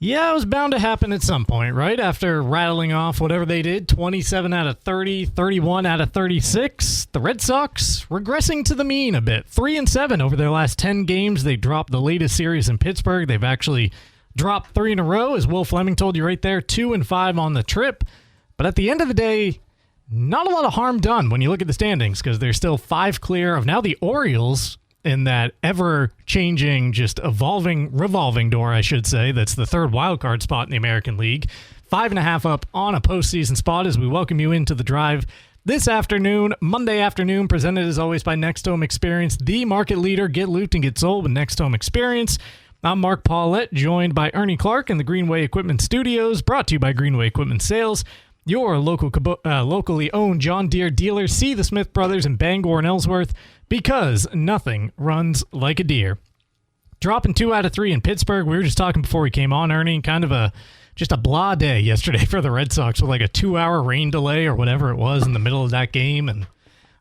Yeah, it was bound to happen at some point, right? After rattling off whatever they did, 27 out of 30, 31 out of 36, the Red Sox regressing to the mean a bit. 3-7 over their last 10 games. They dropped the latest series in Pittsburgh. They've actually dropped 3 in a row, as Will Fleming told you right there, 2-5 on the trip. But at the end of the day, not a lot of harm done when you look at the standings, because they're still 5 clear of now the Orioles in that ever-changing, just revolving door, I should say. That's the third wildcard spot in the American League. 5.5 up on a postseason spot as we welcome you into the drive this afternoon, Monday afternoon, presented as always by Next Home Experience, the market leader. Get looped and get sold with Next Home Experience. I'm Mark Paulette, joined by Ernie Clark in the Greenway Equipment Studios, brought to you by Greenway Equipment Sales, your locally owned John Deere dealer. See the Smith Brothers in Bangor and Ellsworth, because nothing runs like a deer. Dropping 2 out of 3 in Pittsburgh. We were just talking before we came on, Ernie, kind of just a blah day yesterday for the Red Sox with like a 2-hour rain delay or whatever it was in the middle of that game. And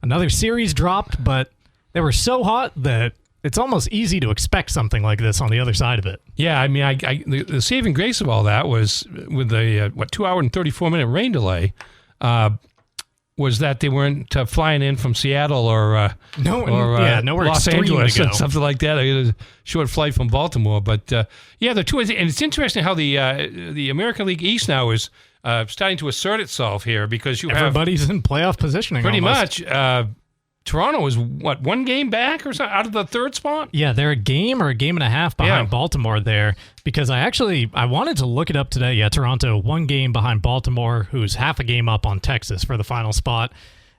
another series dropped, but they were so hot that it's almost easy to expect something like this on the other side of it. Yeah, I mean, the saving grace of all that was with the 2-hour and 34-minute rain delay, was that they weren't flying in from Seattle or Los Angeles and something like that. It was a short flight from Baltimore. But the two, and it's interesting how the American League East now is starting to assert itself here, because everybody's in playoff positioning. Pretty almost. much. Toronto is, one game back or something out of the third spot? Yeah, they're a game or a game and a half behind Baltimore there, because I wanted to look it up today. Yeah, Toronto 1 game behind Baltimore, who's half a game up on Texas for the final spot,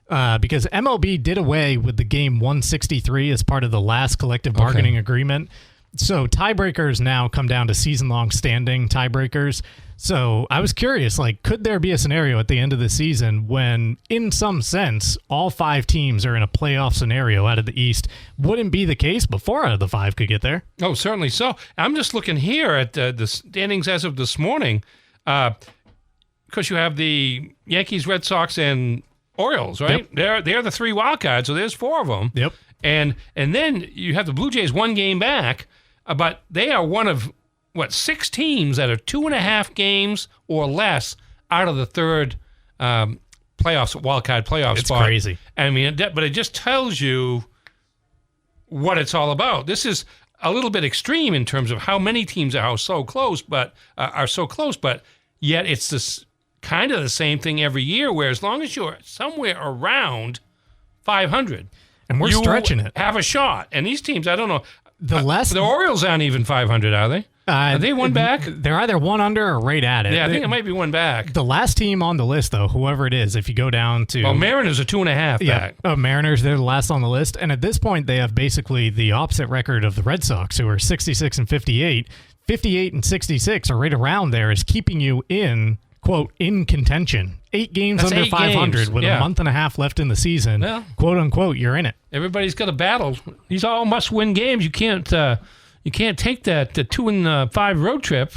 because MLB did away with the game 163 as part of the last collective bargaining agreement. So tiebreakers now come down to season-long standing tiebreakers. So I was curious, could there be a scenario at the end of the season when, in some sense, all 5 teams are in a playoff scenario out of the East? Wouldn't be the case, but 4 out of the 5 could get there. Oh, certainly so. I'm just looking here at the standings as of this morning, because you have the Yankees, Red Sox, and Orioles, right? Yep. They're the 3 wild cards, so there's 4 of them. Yep. And then you have the Blue Jays 1 game back, but they are one of 6 teams that are 2.5 games or less out of the third wildcard playoff spot. It's crazy. I mean, but it just tells you what it's all about. This is a little bit extreme in terms of how many teams are so close, but yet it's this kind of the same thing every year, where as long as you're somewhere around 500, and we're stretching it, have a shot. And these teams, I don't know. The Orioles aren't even 500, are they? Are they 1 back? They're either 1 under or right at it. Yeah, I think it might be 1 back. The last team on the list, though, whoever it is, if you go down to... Well, Mariners are 2.5 back. Mariners, they're the last on the list. And at this point, they have basically the opposite record of the Red Sox, who are 66 and 58. 58 and 66 are right around there, is keeping you in, quote, in contention. 8 games That's under 8 500 games. with a month and a half left in the season. Yeah. Quote, unquote, you're in it. Everybody's got a battle. These all must-win games. You can't take that 2-5 road trip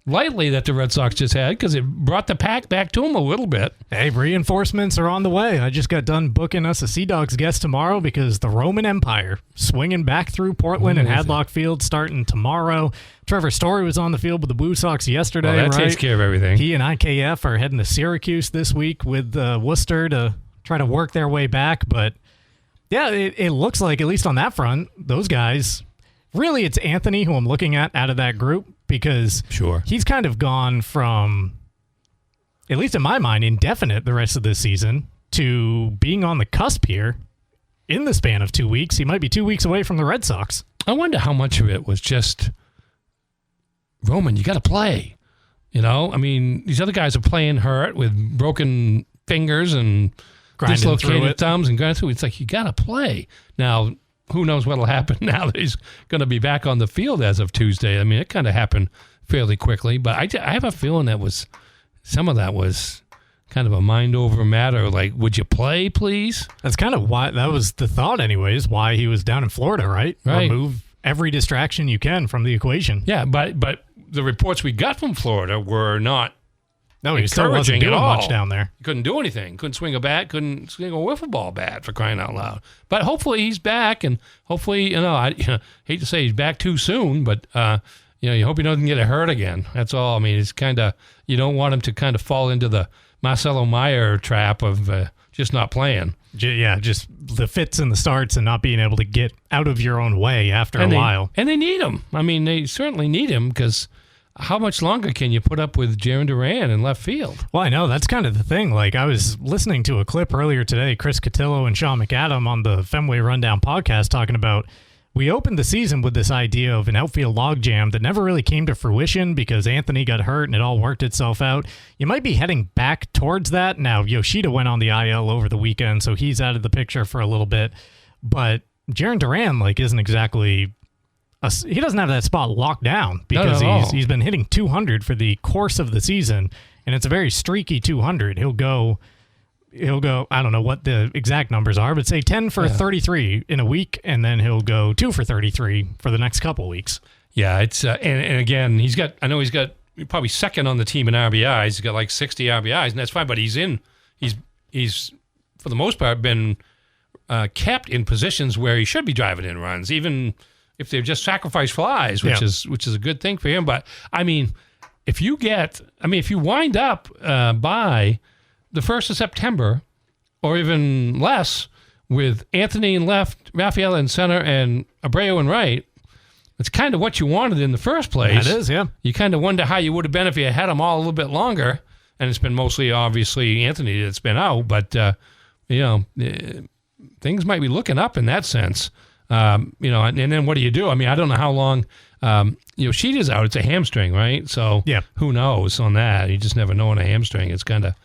lightly that the Red Sox just had, because it brought the pack back to them a little bit. Hey, reinforcements are on the way. I just got done booking us a Sea Dogs guest tomorrow, because the Roman Empire swinging back through Portland and Hadlock Field starting tomorrow. Trevor Story was on the field with the Blue Sox yesterday. Well, that takes care of everything. He and IKF are heading to Syracuse this week with Worcester to try to work their way back. But yeah, it looks like, at least on that front, those guys... Really, it's Anthony who I'm looking at out of that group, because he's kind of gone from, at least in my mind, indefinite the rest of this season to being on the cusp here in the span of 2 weeks. He might be 2 weeks away from the Red Sox. I wonder how much of it was just, Roman, you got to play. I mean, these other guys are playing hurt with broken fingers and dislocated thumbs and grinding through. It's like, you got to play. Now, who knows what will happen now that he's going to be back on the field as of Tuesday. I mean, it kind of happened fairly quickly, but I have a feeling some of that was kind of a mind-over matter, like, would you play, please? That's kind of why, that was the thought anyways, why he was down in Florida, right? Remove every distraction you can from the equation. Yeah, but the reports we got from Florida were not he still wasn't doing much down there. He couldn't do anything. Couldn't swing a bat. Couldn't swing a wiffle ball bat, for crying out loud. But hopefully he's back, and hopefully, I hate to say he's back too soon, but you hope he doesn't get hurt again. That's all. I mean, it's kind of, you don't want him to kind of fall into the Marcelo Meyer trap of just not playing. Yeah, just the fits and the starts and not being able to get out of your own way after a while. And they need him. I mean, they certainly need him because how much longer can you put up with Jarren Duran in left field? Well, I know. That's kind of the thing. Like, I was listening to a clip earlier today, Chris Cotillo and Sean McAdam on the Fenway Rundown podcast talking about we opened the season with this idea of an outfield logjam that never really came to fruition because Anthony got hurt and it all worked itself out. You might be heading back towards that. Now, Yoshida went on the IL over the weekend, so he's out of the picture for a little bit. But Jarren Duran, isn't exactly... he doesn't have that spot locked down because he's been hitting 200 for the course of the season, and it's a very streaky 200. He'll go, I don't know what the exact numbers are, but say 10 for 33 in a week, and then he'll go 2 for 33 for the next couple of weeks. Yeah, it's and again, he's got probably second on the team in RBIs. He's got like 60 RBIs, and that's fine, but he's for the most part been kept in positions where he should be driving in runs, even if they're just sacrifice flies, which is a good thing for him. But I mean, if you wind up by the 1st of September, or even less, with Anthony in left, Raphael in center, and Abreu in right, it's kind of what you wanted in the first place. That is, yeah. You kind of wonder how you would have been if you had them all a little bit longer. And it's been mostly, obviously, Anthony that's been out. But, things might be looking up in that sense. And then what do you do? I mean, I don't know how long Yoshida's out. It's a hamstring, right? So who knows on that? You just never know on a hamstring. It's kind of,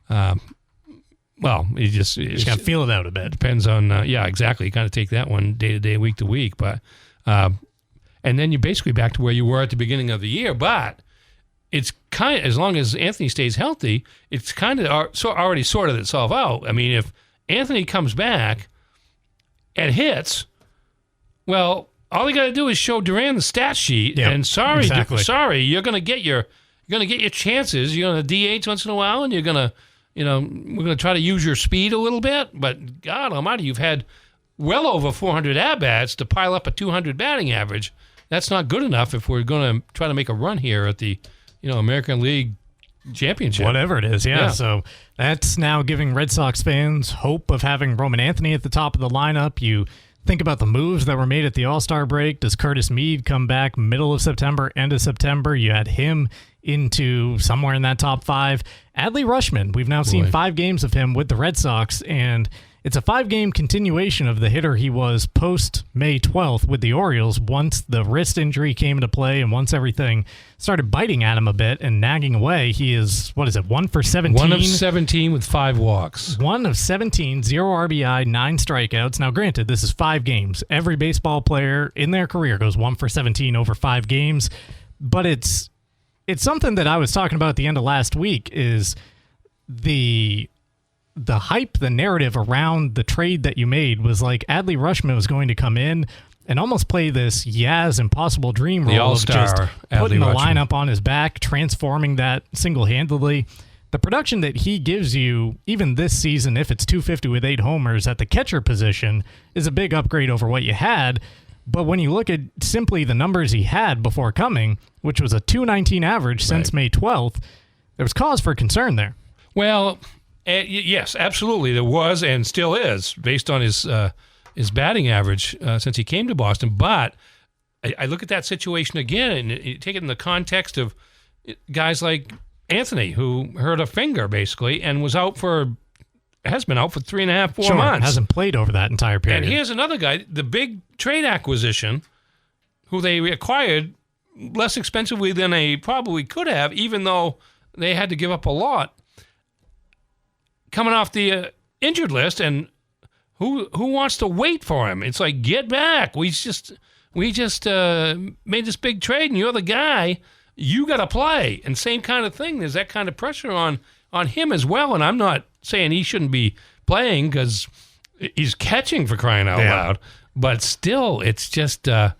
you just got to feel it out a bit. Depends on, exactly. You kind of take that one day to day, week to week. But, and then you're basically back to where you were at the beginning of the year. But it's kind of, as long as Anthony stays healthy, it's kind of already sorted itself out. I mean, if Anthony comes back and hits, well, all you got to do is show Duran the stat sheet, and sorry, you're going to get your chances. You're going to DH once in a while, and you're going to, we're going to try to use your speed a little bit. But God Almighty, you've had well over 400 at-bats to pile up a 200 batting average. That's not good enough if we're going to try to make a run here at the, American League Championship. Whatever it is, yeah. So that's now giving Red Sox fans hope of having Roman Anthony at the top of the lineup. You think about the moves that were made at the All-Star break. Does Curtis Mead come back middle of September, end of September? You add him into somewhere in that top 5. Adley Rutschman, we've now seen 5 games of him with the Red Sox, and it's a 5-game continuation of the hitter he was post-May 12th with the Orioles once the wrist injury came into play and once everything started biting at him a bit and nagging away. He is, 1 for 17? 1 of 17 with 5 walks. 1 of 17, 0 RBI, 9 strikeouts. Now, granted, this is 5 games. Every baseball player in their career goes 1 for 17 over 5 games, but it's something that I was talking about at the end of last week is the hype, the narrative around the trade that you made was like Adley Rutschman was going to come in and almost play this Yaz impossible dream role of just putting the lineup on his back, transforming that single-handedly. The production that he gives you, even this season, if it's 250 with 8 homers at the catcher position, is a big upgrade over what you had. But when you look at simply the numbers he had before coming, which was a 219 average since May 12th, there was cause for concern there. Well, yes, absolutely. There was and still is, based on his batting average since he came to Boston. But I look at that situation again and you take it in the context of guys like Anthony, who hurt a finger basically and has been out for 3.5, 4 months. Hasn't played over that entire period. And here's another guy, the big trade acquisition, who they acquired less expensively than they probably could have, even though they had to give up a lot. Coming off the injured list, and who wants to wait for him? It's like, get back. We just made this big trade, and you're the guy. You got to play. And same kind of thing. There's that kind of pressure on him as well. And I'm not saying he shouldn't be playing because he's catching, for crying out loud. But still, it's just who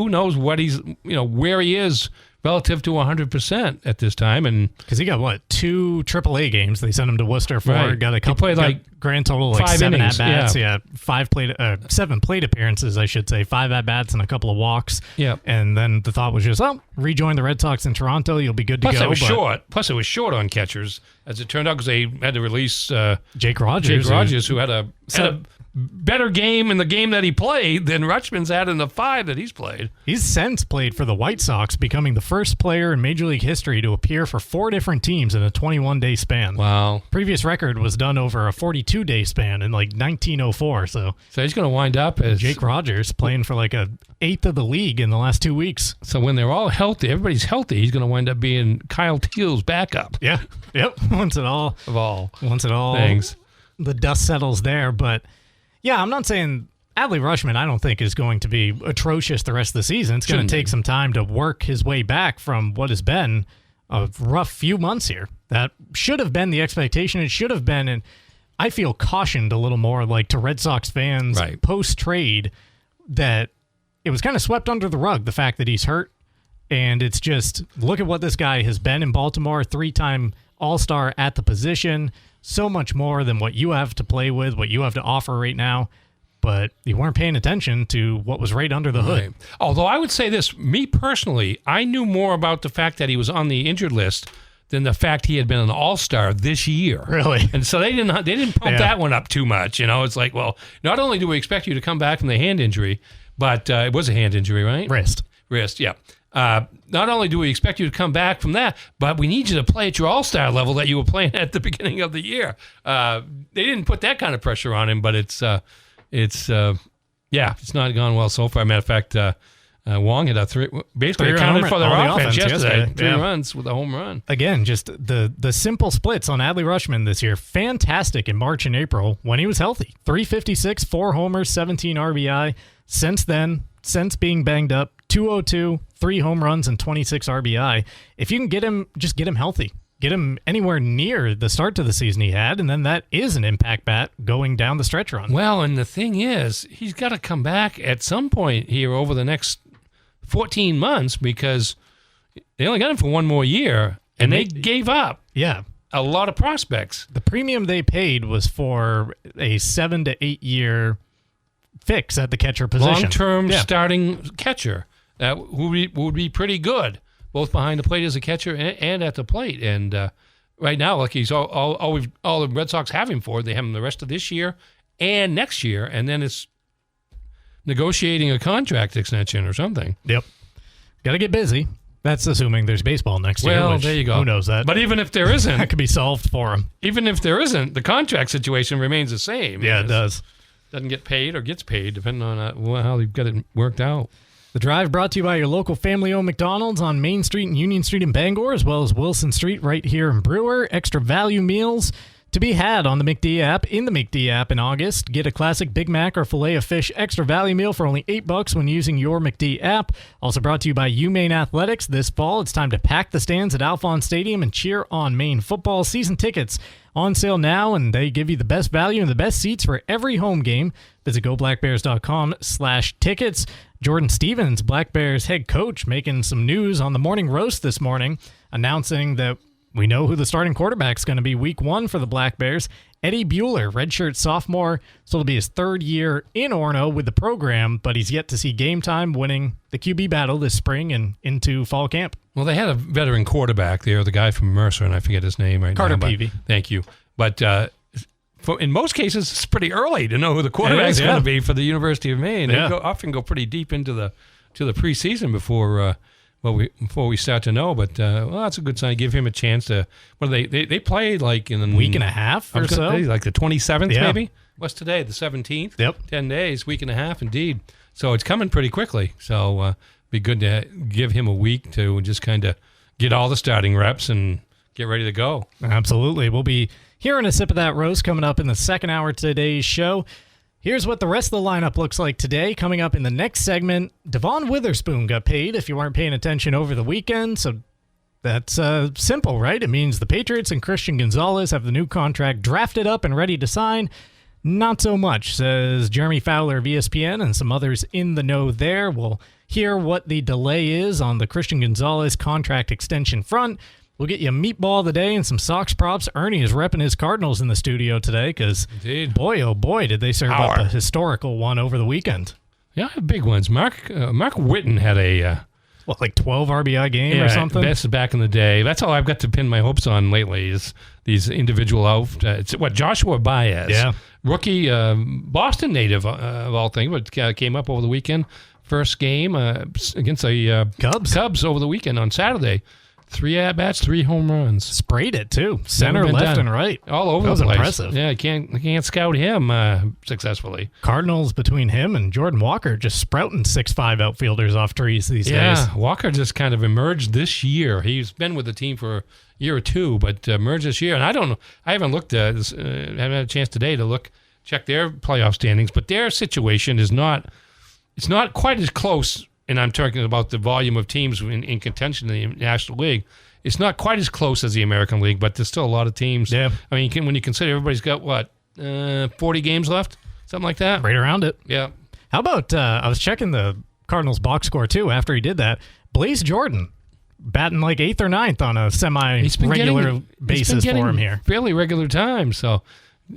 knows what he's where he is relative to 100% at this time. And because he got 2 AAA games they sent him to Worcester for. Right. Got a couple. He played like grand total like 5 7 innings, at bats. 7 plate appearances, I should say. 5 at bats and a couple of walks. Yeah. And then the thought was just, rejoin the Red Sox in Toronto. You'll be good to Plus go. It was short on catchers, as it turned out, because they had to release Jake Rogers, who had a better game in the game that he played than Rutschman's had in the 5 that he's played. He's since played for the White Sox, becoming the first player in Major League history to appear for 4 different teams in a 21-day span. Wow. Previous record was done over a 42-day span in like 1904. So he's going to wind up as Jake Rogers, playing for like a 8th of the league in the last 2 weeks. So when they're all healthy, everybody's healthy, he's going to wind up being Kyle Teal's backup. Yeah. Yep. Once it all things, the dust settles there. But yeah, I'm not saying Adley Rutschman, I don't think, is going to be atrocious the rest of the season. It's going to take some time to work his way back from what has been a rough few months here. That should have been the expectation. It should have been, and I feel cautioned a little more, like, to Red Sox fans post-trade, that it was kind of swept under the rug, the fact that he's hurt. And it's just, look at what this guy has been in Baltimore, 3-time All-Star at the position, so much more than what you have to play with, what you have to offer right now. But you weren't paying attention to what was right under the hood. Right. Although I would say this, me personally, I knew more about the fact that he was on the injured list than the fact he had been an All-Star this year. Really? And so they didn't pump that one up too much. It's like, well, not only do we expect you to come back from the hand injury, but it was a hand injury, right? Wrist, yeah. Not only do we expect you to come back from that, but we need you to play at your All-Star level that you were playing at the beginning of the year. They didn't put that kind of pressure on him, but it's not gone well so far. Matter of fact, Wong had basically accounted for their offense yesterday. 3 runs with a home run. Again, just the simple splits on Adley Rutschman this year. Fantastic in March and April when he was healthy. 356, 4 homers, 17 RBI. Since then, since being banged up, 202, 3 home runs, and 26 RBI. If you can get him, just get him healthy. Get him anywhere near the start to the season he had, and then that is an impact bat going down the stretch run. Well, and the thing is, he's got to come back at some point here over the next 14 months, because they only got him for 1 more year, and they gave up a lot of prospects. The premium they paid was for a 7 to 8 year fix at the catcher position. Long-term starting catcher. That would be pretty good, both behind the plate as a catcher and at the plate. And right now, like he's all the Red Sox have him for. They have him the rest of this year and next year, and then it's negotiating a contract extension or something. Yep. Got to get busy. That's assuming there's baseball next year. Well, there you go. Who knows that? But even if there isn't, that could be solved for him. Even if there isn't, the contract situation remains the same. Yeah, it does. Doesn't get paid or gets paid, depending on how they've got it worked out. The Drive brought to you by your local family-owned McDonald's on Main Street and Union Street in Bangor, as well as Wilson Street right here in Brewer. Extra value meals to be had on the McD app. In the McD app in August, get a classic Big Mac or filet of fish extra value meal for only $8 when using your McD app. Also brought to you by UMaine Athletics. This fall, it's time to pack the stands at Alphon Stadium and cheer on Maine football. Season tickets on sale now, and they give you the best value and the best seats for every home game. Visit goblackbears.com/tickets. Jordan Stevens, Black Bears head coach, making some news on the morning roast this morning, announcing that we know who the starting quarterback is going to be week 1 for the Black Bears. Eddie Bueller, redshirt sophomore. So it'll be his 3rd year in Orono with the program, but he's yet to see game time, winning the QB battle this spring and into fall camp. Well, they had a veteran quarterback there, the guy from Mercer, and I forget his name right Carter now. Peavy. Thank you. But in most cases, it's pretty early to know who the quarterback is going to be for the University of Maine. They often go pretty deep into the preseason before we start to know. But that's a good sign. Give him a chance to. What they played like in a week and a half or so, like the 27th maybe. What's today? The 17th. Yep. 10 days, week and a half, indeed. So it's coming pretty quickly. So be good to give him a week to just kind of get all the starting reps and get ready to go. Absolutely. We'll be hearing a sip of that roast coming up in the second hour of today's show. Here's what the rest of the lineup looks like today. Coming up in the next segment, Devon Witherspoon got paid, if you weren't paying attention over the weekend. So that's simple, right? It means the Patriots and Christian Gonzalez have the new contract drafted up and ready to sign. Not so much, says Jeremy Fowler of ESPN and some others in the know there. We'll hear what the delay is on the Christian Gonzalez contract extension front. We'll get you a meatball of the day and some Sox props. Ernie is repping his Cardinals in the studio today because, boy, oh boy, did they serve up a historical one over the weekend. Yeah, big ones. Mark Whitten had a... like 12 RBI game or something? Best back in the day. That's all I've got to pin my hopes on lately is these individual it's Joshua Baez. Yeah. Rookie, Boston native of all things, but came up over the weekend. First game against the Cubs over the weekend on Saturday. 3 at-bats, 3 home runs. Sprayed it, too. Center, left, and right. All over the place. That was impressive. Yeah, you can't scout him successfully. Cardinals, between him and Jordan Walker, just sprouting 6'5" outfielders off trees these days. Yeah, Walker just kind of emerged this year. He's been with the team for a year or two, but emerged this year. And I don't know. I haven't looked at this. Haven't had a chance today to check their playoff standings, but their situation is not. It's not quite as close. And I'm talking about the volume of teams in contention in the National League. It's not quite as close as the American League, but there's still a lot of teams. Yeah. I mean, when you consider everybody's got, 40 games left? Something like that? Right around it. Yeah. How about, I was checking the Cardinals box score, too, after he did that. Blaze Jordan, batting like 8th or 9th on a semi-regular basis for him here. Fairly regular time, so...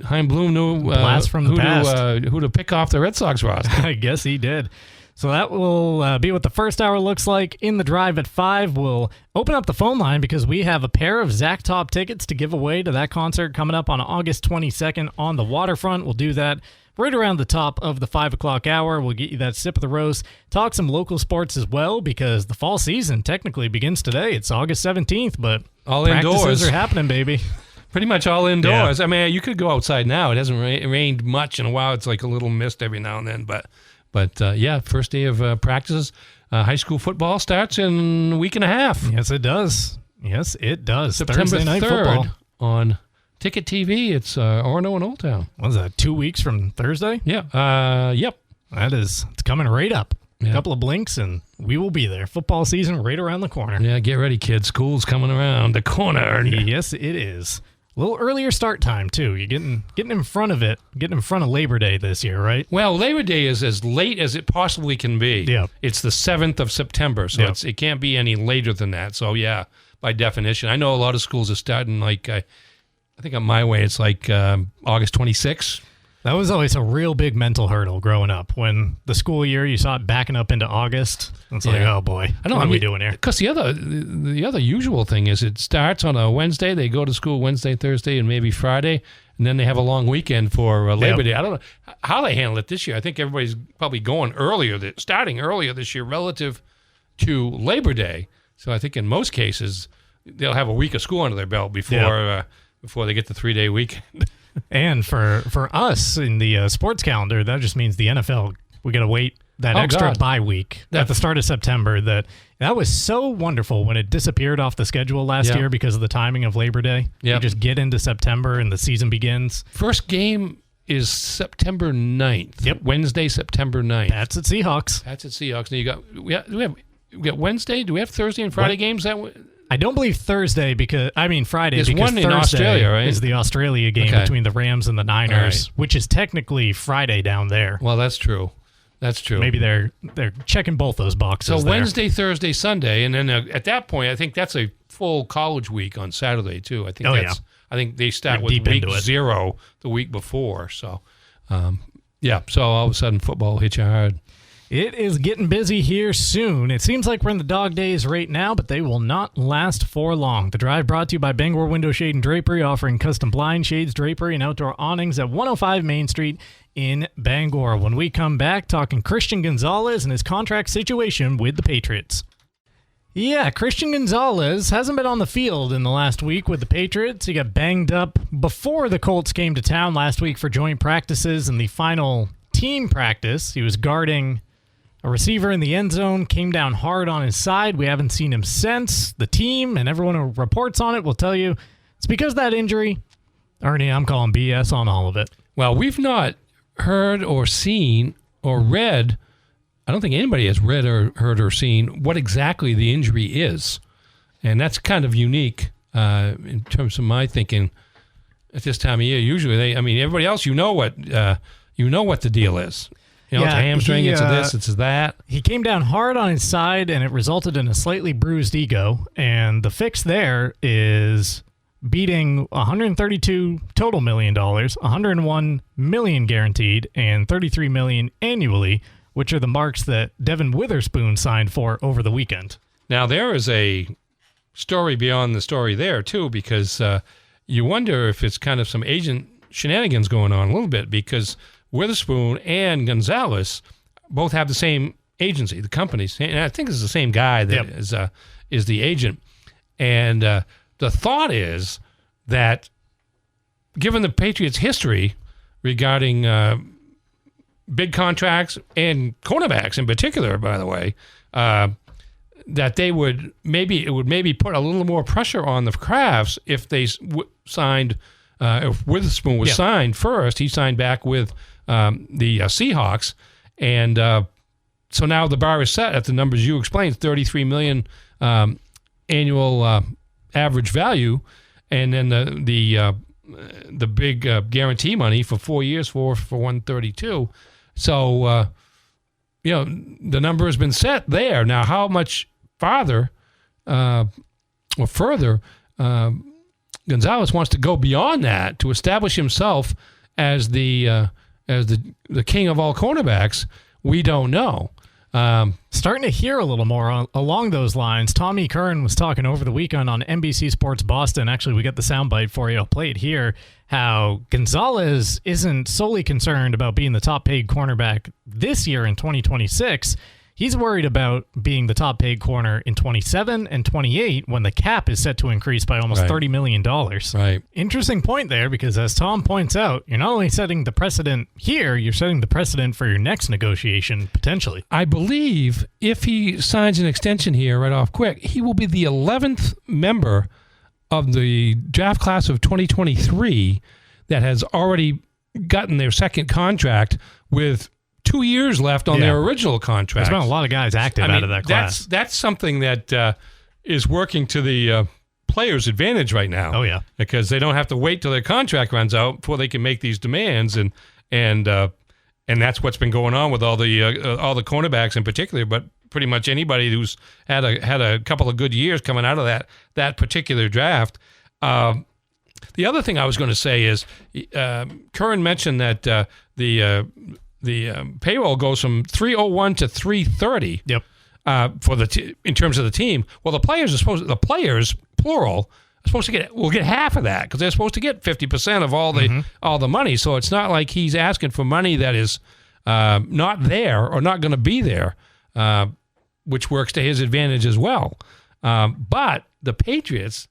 Chaim Bloom knew blast from the past. Who to pick off the Red Sox roster. I guess he did. So that will be what the first hour looks like. In the drive at 5, we'll open up the phone line because we have a pair of Zach Top tickets to give away to that concert coming up on August 22nd on the waterfront. We'll do that right around the top of the 5 o'clock hour. We'll get you that sip of the roast, talk some local sports as well because the fall season technically begins today. It's August 17th, but all practices indoors are happening, baby. Pretty much all indoors. Yeah. I mean, you could go outside now. It hasn't rained much in a while. It's like a little mist every now and then, but yeah, first day of practices. High school football starts in a week and a half. Yes, it does. September Thursday night 3rd football on Ticket TV. It's Orono and Old Town. What was that, 2 weeks from Thursday? Yeah. Yep. It's coming right up. Yeah. A couple of blinks, and we will be there. Football season right around the corner. Yeah, get ready, kids. School's coming around the corner. Yes, it is. A little earlier start time, too. You're getting in front of it, getting in front of Labor Day this year, right? Well, Labor Day is as late as it possibly can be. Yeah. It's the 7th of September, so it can't be any later than that. So, yeah, by definition. I know a lot of schools are starting, like, I think on my way, it's like August 26th. That was always a real big mental hurdle growing up. When the school year, you saw it backing up into August. It's like, oh boy, what are we doing here? Because the other usual thing is it starts on a Wednesday. They go to school Wednesday, Thursday, and maybe Friday, and then they have a long weekend for Labor Day. I don't know how they handle it this year. I think everybody's probably starting earlier this year relative to Labor Day. So I think in most cases they'll have a week of school under their belt before they get the 3-day weekend. And for us in the sports calendar, that just means the NFL, we got to wait that extra bye week at the start of September. That was so wonderful when it disappeared off the schedule last year because of the timing of Labor Day. You just get into September and the season begins. First game is September 9th. Yep. Wednesday, September 9th. That's at Seahawks. Now we got Wednesday? Do we have Thursday and Friday games? I don't believe Thursday Friday. There's because one in Thursday Australia, right? Is the Australia game between the Rams and the Niners, which is technically Friday down there. Well, that's true. Maybe they're checking both those boxes. So Wednesday, Thursday, Sunday, and then at that point, I think that's a full college week on Saturday too. I think I think they start with week 0 the week before. So, so all of a sudden, football hits you hard. It is getting busy here soon. It seems like we're in the dog days right now, but they will not last for long. The drive brought to you by Bangor Window Shade and Drapery, offering custom blind shades, drapery, and outdoor awnings at 105 Main Street in Bangor. When we come back, talking Christian Gonzalez and his contract situation with the Patriots. Yeah, Christian Gonzalez hasn't been on the field in the last week with the Patriots. He got banged up before the Colts came to town last week for joint practices and the final team practice. He was guarding a receiver in the end zone, came down hard on his side. We haven't seen him since. The team and everyone who reports on it will tell you it's because of that injury. Ernie, I'm calling BS on all of it. Well, we've not heard or seen or read, I don't think anybody has read or heard or seen what exactly the injury is. And that's kind of unique in terms of my thinking at this time of year. Usually, everybody else, you know what the deal is. You know, it's a hamstring, it's a this, it's a that. He came down hard on his side, and it resulted in a slightly bruised ego. And the fix there is beating $132 total million, $101 million guaranteed, and $33 million annually, which are the marks that Devon Witherspoon signed for over the weekend. Now, there is a story beyond the story there, too, because you wonder if it's kind of some agent shenanigans going on a little bit, because Witherspoon and Gonzalez both have the same agency, the companies, and I think it's the same guy that is the agent. And the thought is that, given the Patriots' history regarding big contracts and cornerbacks in particular, by the way, that it would maybe put a little more pressure on the Crafts if they signed. If Witherspoon was signed first, he signed back with the Seahawks, and so now the bar is set at the numbers you explained: $33 million annual average value, and then the big guarantee money for 4 years for $132. So the number has been set there. Now, how much farther or further Gonzalez wants to go beyond that to establish himself as the king of all cornerbacks, we don't know. Starting to hear a little more along those lines. Tommy Curran was talking over the weekend on NBC Sports Boston. Actually, we got the soundbite for you. I'll play it here. How Gonzalez isn't solely concerned about being the top-paid cornerback this year in 2026. He's worried about being the top-paid corner in 27 and 28 when the cap is set to increase by almost $30 million. Right. Interesting point there, because as Tom points out, you're not only setting the precedent here, you're setting the precedent for your next negotiation, potentially. I believe if he signs an extension here right off quick, he will be the 11th member of the draft class of 2023 that has already gotten their second contract with 2 years left on their original contract. There's been a lot of guys active out of that class. That's something that is working to the players' advantage right now. Oh, yeah. Because they don't have to wait till their contract runs out before they can make these demands, and that's what's been going on with all the cornerbacks in particular, but pretty much anybody who's had a couple of good years coming out of that particular draft. The other thing I was going to say is Curran mentioned that the payroll goes from 301 to 330. Yep. For in terms of the team. Well, the players plural are supposed to will get half of that, because they're supposed to get 50% of all the money. So it's not like he's asking for money that is not there or not going to be there, which works to his advantage as well. But the Patriots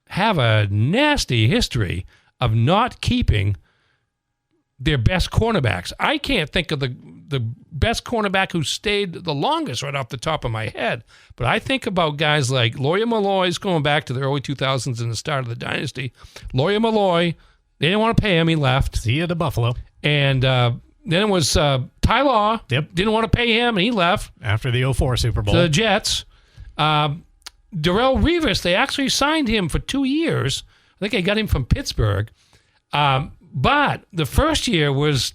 have a nasty history of not keeping their best cornerbacks. I can't think of the best cornerback who stayed the longest right off the top of my head, but I think about guys like Lawyer Malloy's going back to the early 2000s and the start of the dynasty. Lawyer Malloy, they didn't want to pay him. He left. See you to Buffalo. And then it was Ty Law. Yep. Didn't want to pay him, and he left. After the 04 Super Bowl. To the Jets. Darrelle Revis, they actually signed him for 2 years. I think they got him from Pittsburgh. But the first year was...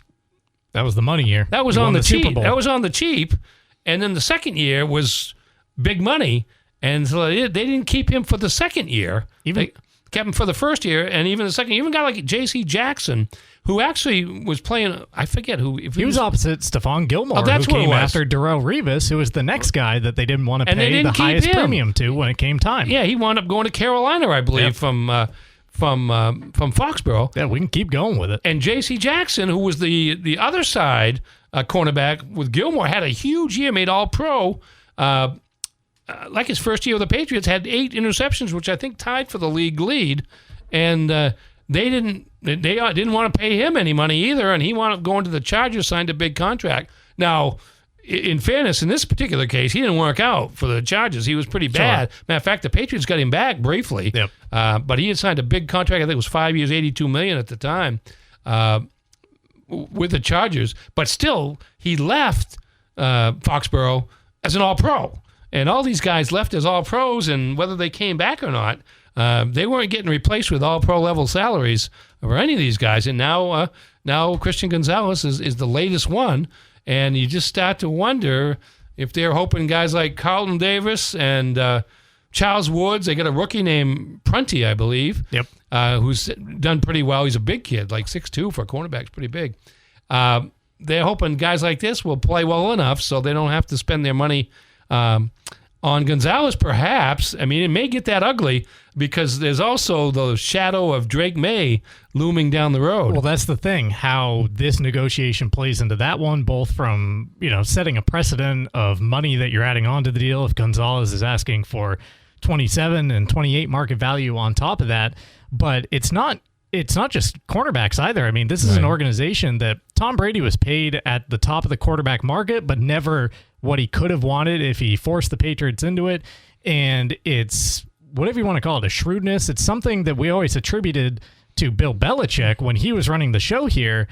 That was the money year. That was on the cheap. That was on the cheap. And then the second year was big money. And so they didn't keep him for the second year. They kept him for the first year, and even the second year. Even a guy like J.C. Jackson, who actually was playing... I forget who... He was opposite Stephon Gilmore, who came after Darrelle Revis, who was the next guy that they didn't want to pay the highest premium to when it came time. Yeah, he wound up going to Carolina, I believe, from Foxborough. Yeah, we can keep going with it. And J.C. Jackson, who was the other side cornerback with Gilmore, had a huge year, made All-Pro. Like his first year with the Patriots, had 8 interceptions, which I think tied for the league lead. And they didn't want to pay him any money either, and he wound up going to the Chargers, signed a big contract. Now, in fairness, in this particular case, he didn't work out for the Chargers. He was pretty bad. Sure. Matter of fact, the Patriots got him back briefly. Yep. But he had signed a big contract. I think it was 5 years, $82 million at the time, with the Chargers. But still, he left Foxborough as an All-Pro. And all these guys left as All-Pros, and whether they came back or not, they weren't getting replaced with All-Pro level salaries for any of these guys. And now Christian Gonzalez is the latest one. And you just start to wonder if they're hoping guys like Carlton Davis and Charles Woods, they got a rookie named Prunty, I believe, who's done pretty well. He's a big kid, like 6'2" for a cornerback, it's pretty big. They're hoping guys like this will play well enough so they don't have to spend their money on Gonzalez, perhaps. I mean, it may get that ugly because there's also the shadow of Drake May looming down the road. Well, that's the thing, how this negotiation plays into that one, both from, setting a precedent of money that you're adding on to the deal if Gonzalez is asking for 27 and 28 market value on top of that. But it's not just cornerbacks either. I mean, this is an organization that Tom Brady was paid at the top of the quarterback market, but never what he could have wanted if he forced the Patriots into it. And it's whatever you want to call it, a shrewdness. It's something that we always attributed to Bill Belichick when he was running the show here,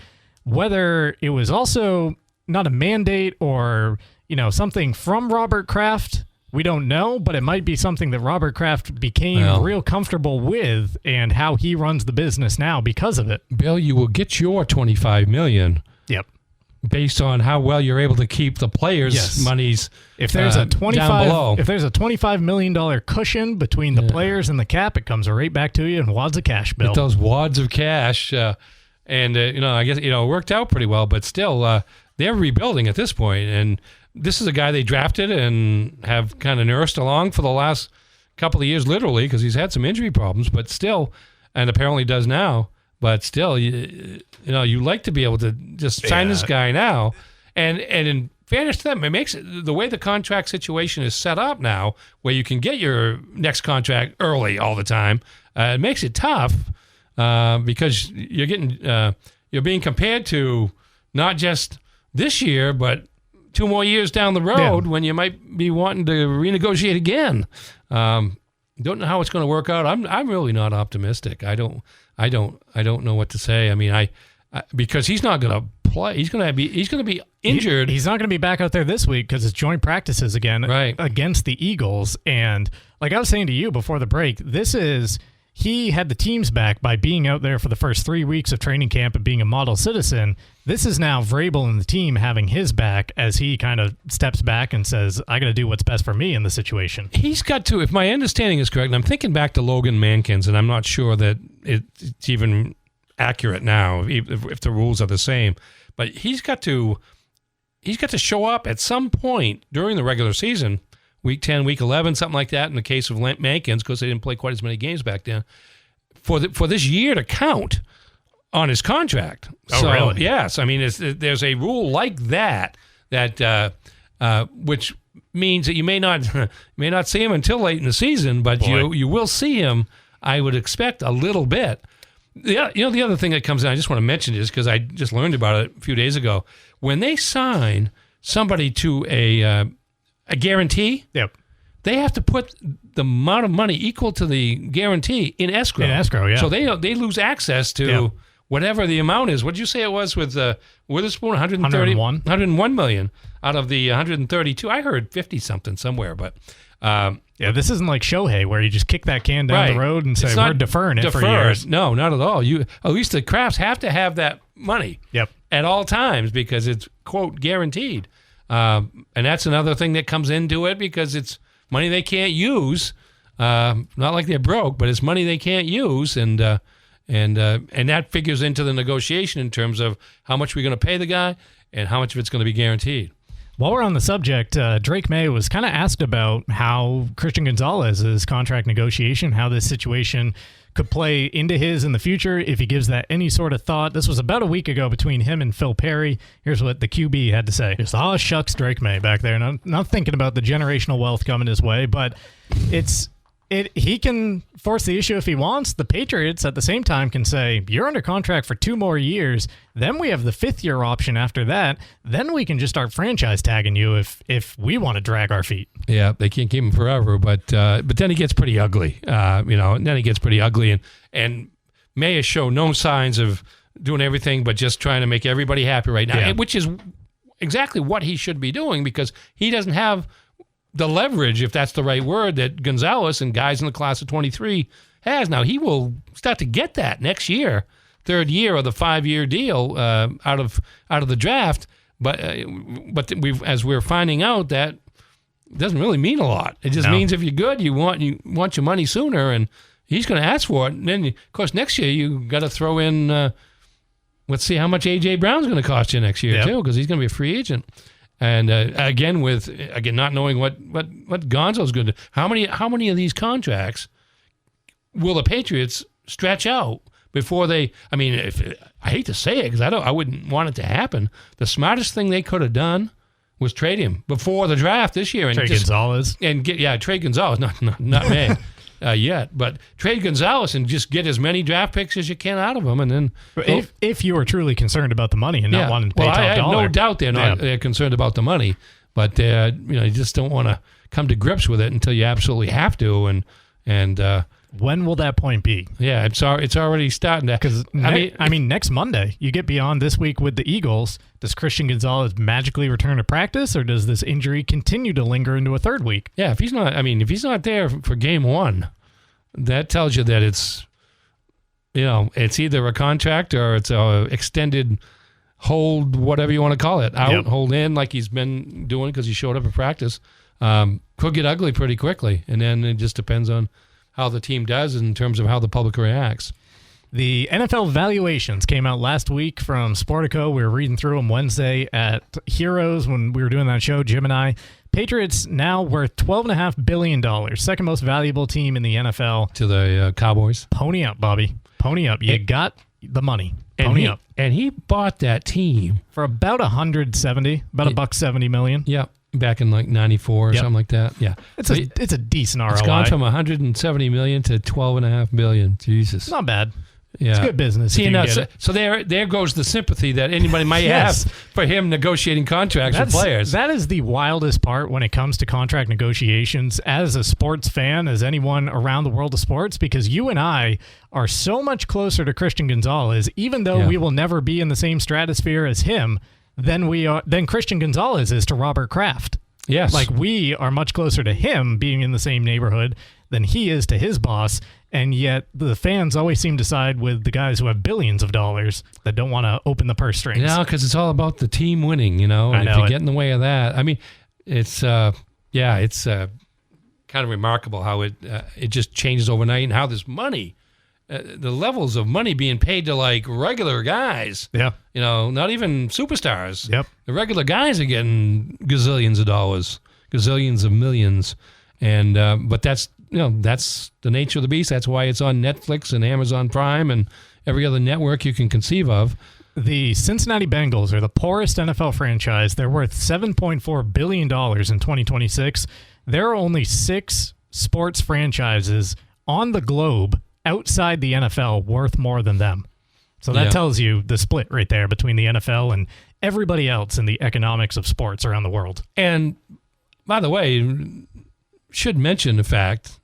whether it was also not a mandate or, something from Robert Kraft. We don't know, but it might be something that Robert Kraft became real comfortable with and how he runs the business now because of it. Bill, you will get your $25 million. Yep. Based on how well you're able to keep the players' monies if there's a down below. If there's a $25 million cushion between the players and the cap, it comes right back to you in wads of cash, Bill. With those wads of cash. I guess, it worked out pretty well, but still, they're rebuilding at this point, and this is a guy they drafted and have kind of nursed along for the last couple of years, literally, because he's had some injury problems, but still, and apparently does now, but still, you like to be able to just sign this guy now. And in fairness to them, it makes it, the way the contract situation is set up now, where you can get your next contract early all the time, it makes it tough because you're getting, you're being compared to not just this year, but 2 more years down the road when you might be wanting to renegotiate again. Don't know how it's going to work out. I'm really not optimistic. I don't know what to say. I mean, because he's not going to play. He's going to be injured. He's not going to be back out there this week because it's joint practices again against the Eagles. And like I was saying to you before the break, he had the team's back by being out there for the first 3 weeks of training camp and being a model citizen. This is now Vrabel and the team having his back as he kind of steps back and says, I got to do what's best for me in the situation. He's got to, if my understanding is correct, and I'm thinking back to Logan Mankins, and I'm not sure that it's even accurate now if the rules are the same, but he's got to show up at some point during the regular season, Week 10, Week 11, something like that in the case of Mankins, because they didn't play quite as many games back then, for this year to count on his contract. Oh, so, really? Yes. I mean, there's a rule like that which means that you may not see him until late in the season, but you will see him, I would expect, a little bit. The other thing that comes in, I just want to mention is because I just learned about it a few days ago. When they sign somebody to a guarantee, they have to put the amount of money equal to the guarantee in escrow. In escrow, yeah. So they lose access to whatever the amount is. What did you say it was with Witherspoon? 101 million out of the 132. I heard 50-something somewhere, but... this isn't like Shohei where you just kick that can down the road and say, we're deferring it for years. No, not at all. At least the Crafts have to have that money at all times because it's, quote, guaranteed. And that's another thing that comes into it because it's money they can't use. Not like they're broke, but it's money they can't use, and that figures into the negotiation in terms of how much we're going to pay the guy and how much of it's going to be guaranteed. While we're on the subject, Drake May was kind of asked about how Christian Gonzalez's contract negotiation, how this situation could play into his in the future, if he gives that any sort of thought. This was about a week ago between him and Phil Perry. Here's what the QB had to say. Just, shucks, Drake May back there. Not thinking about the generational wealth coming his way, but he can force the issue if he wants. The Patriots at the same time can say, you're under contract for 2 more years. Then we have the 5th-year option after that. Then we can just start franchise tagging you if we want to drag our feet. Yeah, they can't keep him forever, but then he gets pretty ugly. And then he gets pretty ugly, and May has shown no signs of doing everything but just trying to make everybody happy right now, which is exactly what he should be doing because he doesn't have the leverage, if that's the right word, that Gonzalez and guys in the class of 23 has. Now, he will start to get that next year, 3rd year of the 5-year deal out of the draft. But as we're finding out, that doesn't really mean a lot. It just means if you're good, you want your money sooner, and he's going to ask for it. And then, of course, next year you got to throw in. Let's see how much A.J. Brown's going to cost you next year too, because he's going to be a free agent. And again, not knowing what Gonzo's going to do. How many of these contracts will the Patriots stretch out before they? I mean, I hate to say it because I wouldn't want it to happen. The smartest thing they could have done was trade him before the draft this year and trade Gonzalez and trade Gonzalez, not me yet, but trade Gonzalez and just get as many draft picks as you can out of him, and then if you are truly concerned about the money and not wanting to pay top dollar. I have no doubt they're concerned about the money, but you just don't want to come to grips with it until you absolutely have to, and when will that point be? Yeah, it's already starting to. Because next Monday you get beyond this week with the Eagles. Does Christian Gonzalez magically return to practice, or does this injury continue to linger into a third week? Yeah, if he's not there for game one, that tells you that it's either a contract or it's a extended hold, whatever you want to call it, hold in like he's been doing because he showed up at practice. Could get ugly pretty quickly, and then it just depends on how the team does in terms of how the public reacts. The NFL valuations came out last week from Sportico. We were reading through them Wednesday at Heroes when we were doing that show, Jim and I. Patriots now worth $12.5 billion, second most valuable team in the NFL. To the Cowboys. Pony up, Bobby. Pony up. You got the money. Pony up. And he bought that team for about $170 million. Yep. Back in like 94 or something like that. Yeah. It's a decent ROI. It's gone from $170 million to $12.5 billion. Jesus. Not bad. Yeah. It's good business. So there goes the sympathy that anybody might have for him negotiating contracts with players. That is the wildest part when it comes to contract negotiations as a sports fan, as anyone around the world of sports, because you and I are so much closer to Christian Gonzalez, even though we will never be in the same stratosphere as him, than Christian Gonzalez is to Robert Kraft. Yes. Like, we are much closer to him being in the same neighborhood than he is to his boss, and yet the fans always seem to side with the guys who have billions of dollars that don't want to open the purse strings. No, because it's all about the team winning, and if you get in the way of that, I mean, it's kind of remarkable how it just changes overnight and how this money, the levels of money being paid to like regular guys. Yeah. Not even superstars. Yep. The regular guys are getting gazillions of dollars, gazillions of millions. And but that's the nature of the beast. That's why it's on Netflix and Amazon Prime and every other network you can conceive of. The Cincinnati Bengals are the poorest NFL franchise. They're worth $7.4 billion in 2026. There are only 6 sports franchises on the globe outside the NFL worth more than them. So that tells you the split right there between the NFL and everybody else in the economics of sports around the world. And by the way, should mention the fact,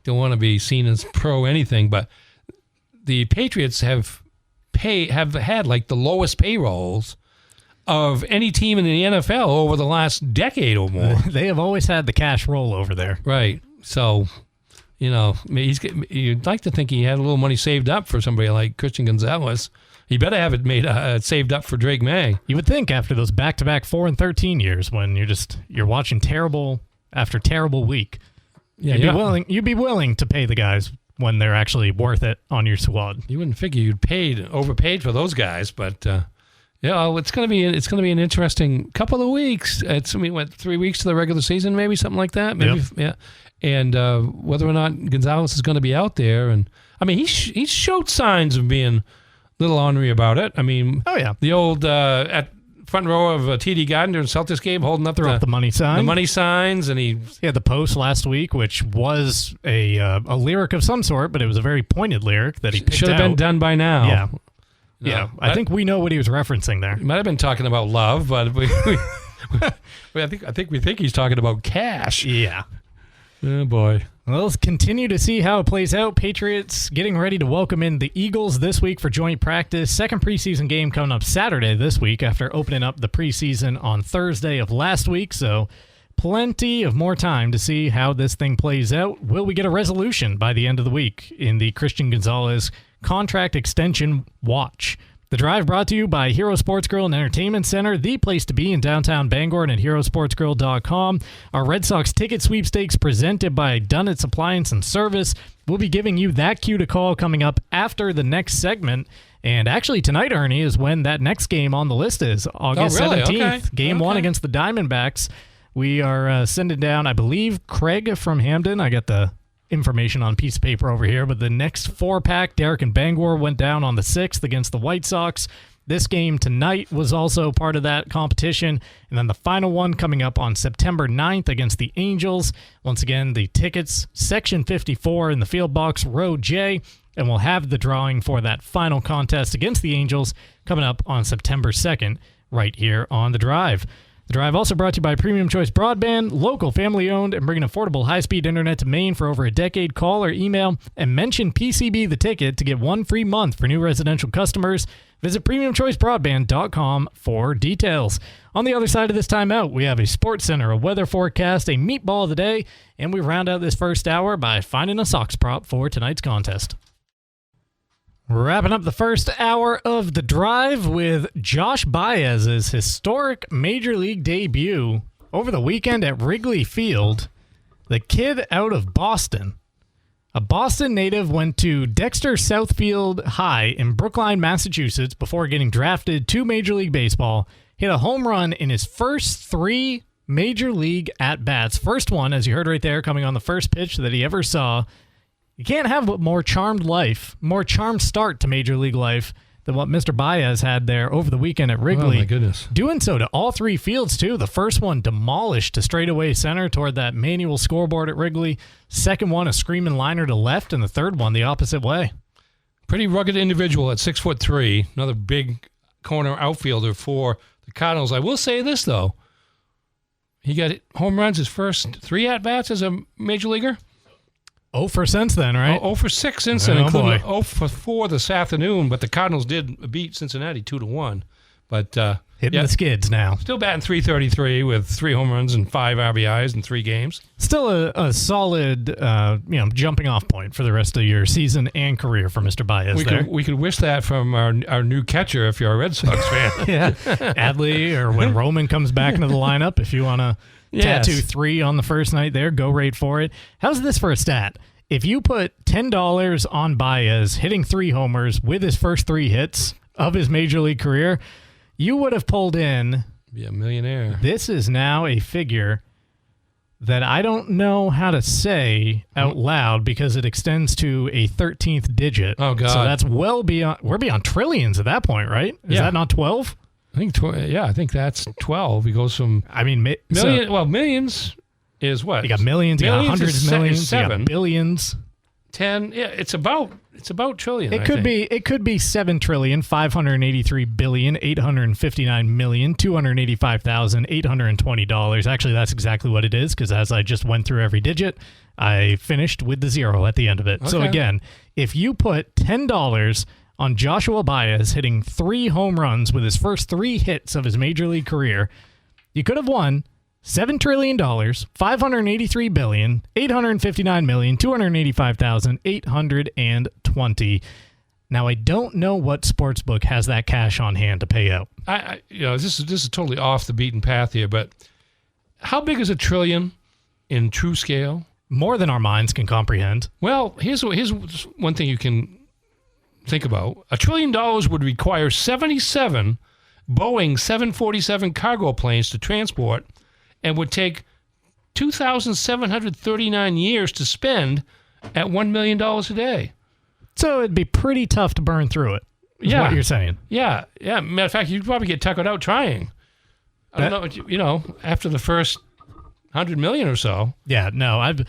don't want to be seen as pro anything, but the Patriots have had like the lowest payrolls of any team in the NFL over the last decade or more. They have always had the cash roll over there. Right. So, you'd like to think he had a little money saved up for somebody like Christian Gonzalez. He better have it made saved up for Drake May. You would think after those back-to-back 4 and 13 years when you're watching terrible after terrible week, you'd be willing to pay the guys when they're actually worth it on your squad. You wouldn't figure you'd overpaid for those guys, but it's going to be an interesting couple of weeks. It's 3 weeks to the regular season, maybe something like that. Maybe and whether or not Gonzalez is going to be out there, and I mean he showed signs of being a little ornery about it. I mean, the old at front row of TD Garden during the Celtics game, holding up the money sign. The money signs, and he had the post last week, which was a lyric of some sort, but it was a very pointed lyric that he picked should have been done by now. Yeah. I think we know what he was referencing there. He might have been talking about love, but I think he's talking about cash. Yeah. Oh boy. Well, let's continue to see how it plays out. Patriots getting ready to welcome in the Eagles this week for joint practice. Second preseason game coming up Saturday this week after opening up the preseason on Thursday of last week. So plenty of more time to see how this thing plays out. Will we get a resolution by the end of the week in the Christian Gonzalez contract extension watch? The Drive brought to you by Hero Sports Grill and Entertainment Center, the place to be in downtown Bangor and at herosportsgrill.com. Our Red Sox ticket sweepstakes presented by Dunnett's Appliance and Service. We'll be giving you that cue to call coming up after the next segment. And actually tonight, Ernie, is when that next game on the list is, August 17th. Okay. Game 1 against the Diamondbacks. We are sending down, I believe, Craig from Hamden. I got the information on a piece of paper over here, but the next 4-pack, Derek and Bangor, went down on the 6th against the White Sox. This game tonight was also part of that competition, and then the final one coming up on September 9th against the Angels. Once again, the tickets, Section 54 in the field box, Row J, and we'll have the drawing for that final contest against the Angels coming up on September 2nd right here on The Drive. The Drive also brought to you by Premium Choice Broadband, local, family-owned, and bringing affordable high-speed internet to Maine for over a decade. Call or email and mention PCB the Ticket to get 1 free month for new residential customers. Visit PremiumChoiceBroadband.com for details. On the other side of this timeout, we have a sports center, a weather forecast, a meatball of the day, and we round out this first hour by finding a Sox prop for tonight's contest. Wrapping up the first hour of The Drive with Josh Baez's historic Major League debut over the weekend at Wrigley Field. The kid out of Boston. A Boston native went to Dexter Southfield High in Brookline, Massachusetts before getting drafted to Major League Baseball. Hit a home run in his first 3 Major League at-bats. First one, as you heard right there, coming on the first pitch that he ever saw. You can't have a more charmed life, more charmed start to Major League life than what Mr. Baez had there over the weekend at Wrigley. Oh, my goodness. Doing so to all 3 fields, too. The first one demolished to straightaway center toward that manual scoreboard at Wrigley. Second one, a screaming liner to left, and the third one the opposite way. Pretty rugged individual at 6'3", another big corner outfielder for the Cardinals. I will say this, though. He got home runs his first 3 at-bats as a Major Leaguer. 0 for since then, right? 0 for 6 since then, including 0 for 4 this afternoon. But the Cardinals did beat Cincinnati 2-1. But hitting the skids now. Still batting .333 with 3 home runs and 5 RBIs in 3 games. Still a solid, jumping off point for the rest of your season and career for Mr. Baez. We could wish that from our new catcher if you're a Red Sox fan. Yeah, Adley, or when Roman comes back into the lineup, if you want to. Yes. Tattoo 3 on the first night there. Go right for it. How's this for a stat? If you put $10 on Baez hitting 3 homers with his first 3 hits of his Major League career, you would have pulled in... Be a millionaire. This is now a figure that I don't know how to say out loud because it extends to a 13th digit. Oh, God. So that's well beyond... We're beyond trillions at that point, right? Is that not 12? I think that's 12. He goes from millions is what? You got millions, you got hundreds of millions, 7. You got billions. 10. Yeah, it's about trillion. It could be 7 trillion, 583 billion, 859 million, $285,820. Actually, that's exactly what it is because as I just went through every digit, I finished with the 0 at the end of it. Okay. So again, if you put $10 on Joshua Baez hitting 3 home runs with his first 3 hits of his Major League career, you could have won $7 trillion, $583 billion, $859 million, $285,820. Now, I don't know what sportsbook has that cash on hand to pay out. This is totally off the beaten path here, but how big is a trillion in true scale? More than our minds can comprehend. Well, here's one thing you can think about. $1 trillion would require 77 Boeing 747 cargo planes to transport and would take 2,739 years to spend at $1 million a day. So it'd be pretty tough to burn through it, is what you're saying. Yeah. Matter of fact, you'd probably get tuckered out trying. I don't know, after the first 100 million or so. Yeah, no, I've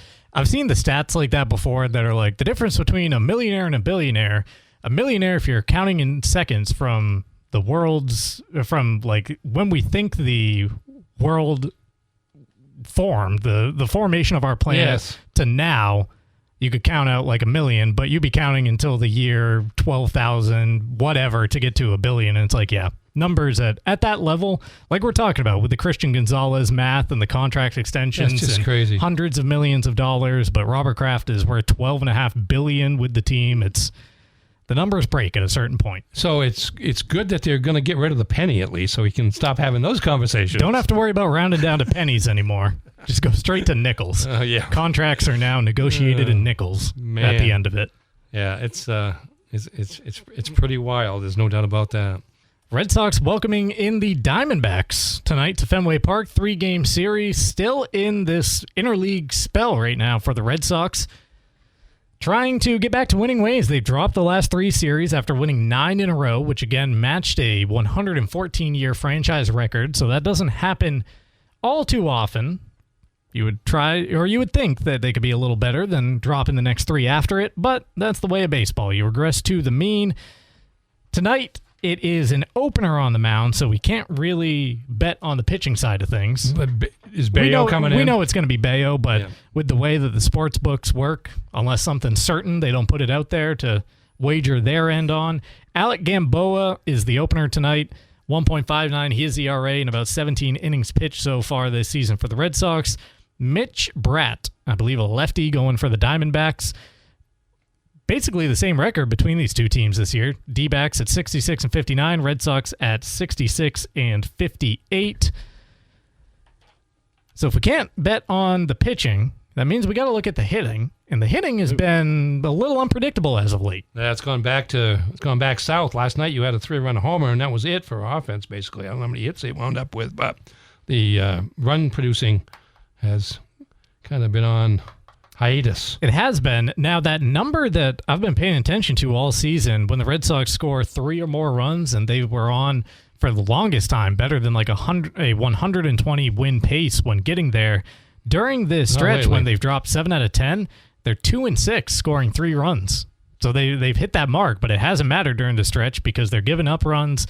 seen the stats like that before that are like the difference between a millionaire and a billionaire. A millionaire, if you're counting in seconds from like when we think the world formed, the formation of our planet to now, you could count out like a million, but you'd be counting until the year 12,000, whatever, to get to a billion. And it's like, numbers at that level, like we're talking about with the Christian Gonzalez math and the contract extensions. That's just and crazy. Hundreds of millions of dollars, but Robert Kraft is worth $12.5 billion with the team. The numbers break at a certain point. So it's good that they're going to get rid of the penny at least, so we can stop having those conversations. Don't have to worry about rounding down to pennies anymore. Just go straight to nickels. Yeah. Contracts are now negotiated in nickels at the end of it. Yeah, it's pretty wild. There's no doubt about that. Red Sox welcoming in the Diamondbacks tonight to Fenway Park. 3-game series. Still in this interleague spell right now for the Red Sox. Trying to get back to winning ways. They've dropped the last 3 series after winning 9 in a row, which again matched a 114-year franchise record. So that doesn't happen all too often. You would try, or you would think that they could be a little better than dropping the next 3 after it, but that's the way of baseball. You regress to the mean. Tonight, it is an opener on the mound, so we can't really bet on the pitching side of things. But is Bayo coming in? We know it's going to be Bayo, but with the way that the sports books work, unless something's certain, they don't put it out there to wager their end on. Alec Gamboa is the opener tonight. 1.59 his ERA in about 17 innings pitched so far this season for the Red Sox. Mitch Bratt, I believe a lefty going for the Diamondbacks. Basically the same record between these two teams this year. D-backs at 66 and 59, Red Sox at 66 and 58. So if we can't bet on the pitching, that means we got to look at the hitting, and the hitting has been a little unpredictable as of late. Yeah, it's gone back south. Last night you had a 3-run homer, and that was it for offense basically. I don't know how many hits they wound up with, but the run producing has kind of been on hiatus. It has been. Now, that number that I've been paying attention to all season, when the Red Sox score 3 or more runs, and they were on for the longest time, better than like a 120 win pace when getting there. During this stretch, when they've dropped 7 out of 10, they're 2-6 scoring 3 runs. So they've hit that mark, but it hasn't mattered during the stretch because they're giving up runs.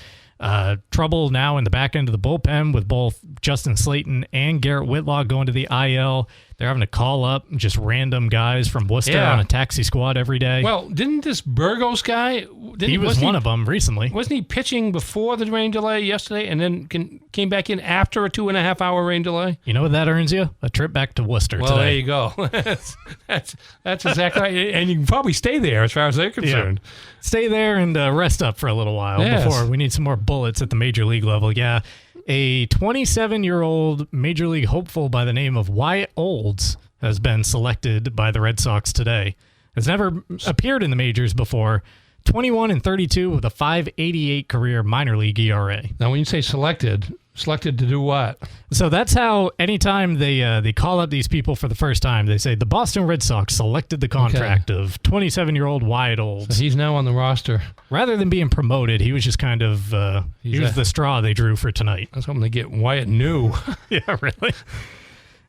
Trouble now in the back end of the bullpen with both Justin Slayton and Garrett Whitlock going to the IL. They're having to call up just random guys from Worcester on a taxi squad every day. Well, didn't this Burgos guy... He was one of them recently. Wasn't he pitching before the rain delay yesterday and then came back in after a 2.5-hour rain delay? You know what that earns you? A trip back to Worcester today. Well, there you go. that's exactly right. And you can probably stay there as far as they're concerned. Yeah. Stay there and rest up for a little while before we need some more bullets at the major league level. Yeah. A 27-year-old major league hopeful by the name of Wyatt Olds has been selected by the Red Sox today. Has never appeared in the majors before. 21 and 32 with a 5.88 career minor league ERA. Now, when you say selected to do what? So that's how anytime they call up these people for the first time, they say the Boston Red Sox selected the contract of 27-year-old Wyatt Olds. So he's now on the roster. Rather than being promoted, he was just kind of he was the straw they drew for tonight. I was hoping to get Wyatt new. Yeah, really.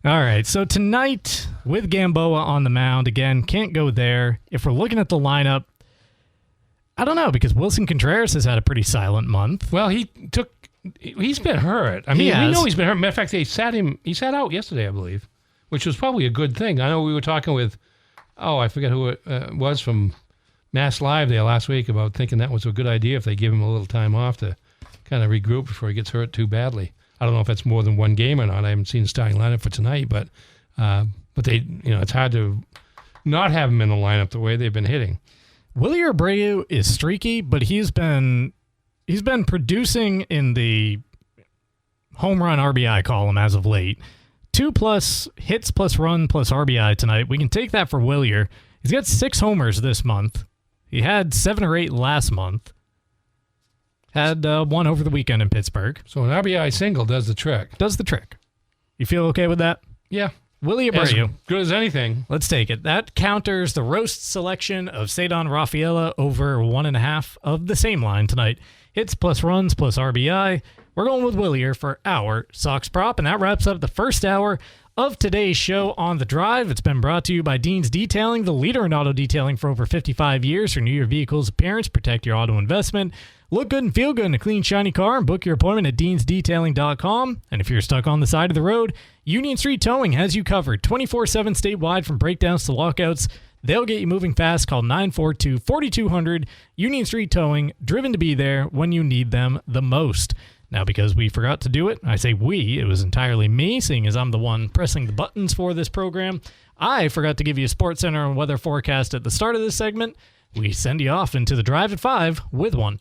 All right, so tonight with Gamboa on the mound, again, can't go there. If we're looking at the lineup, I don't know, because Wilson Contreras has had a pretty silent month. Well, he's been hurt. I mean, we know he's been hurt. Matter of fact, he sat out yesterday, I believe, which was probably a good thing. I know we were talking with, I forget who it was from Mass Live there last week about thinking that was a good idea if they give him a little time off to kind of regroup before he gets hurt too badly. I don't know if that's more than one game or not. I haven't seen the starting lineup for tonight, but they, it's hard to not have him in the lineup the way they've been hitting. Willie Abreu is streaky, but he's been producing in the home run RBI column as of late. 2+ hits plus run plus RBI tonight. We can take that for Willier. He's got 6 homers this month. He had 7 or 8 last month. Had 1 over the weekend in Pittsburgh. So an RBI single does the trick. Does the trick. You feel okay with that? Yeah. Willie Abreu. As good as anything. Let's take it. That counters the roast selection of Cedon Rafaela over 1.5 of the same line tonight. Hits plus runs plus RBI. We're going with Willier for our Sox prop, and that wraps up the first hour of today's show On the Drive. It's been brought to you by Dean's Detailing, the leader in auto detailing for over 55 years. Renew your vehicle's appearance, protect your auto investment, look good and feel good in a clean, shiny car, and book your appointment at deansdetailing.com. And if you're stuck on the side of the road, Union Street Towing has you covered 24/7 statewide from breakdowns to lockouts. They'll get you moving fast. Call 942-4200. Union Street Towing, driven to be there when you need them the most. Now, because we forgot to do it, I say we, it was entirely me, seeing as I'm the one pressing the buttons for this program. I forgot to give you a Sports Center and weather forecast at the start of this segment. we send you off into the drive at 5 with one.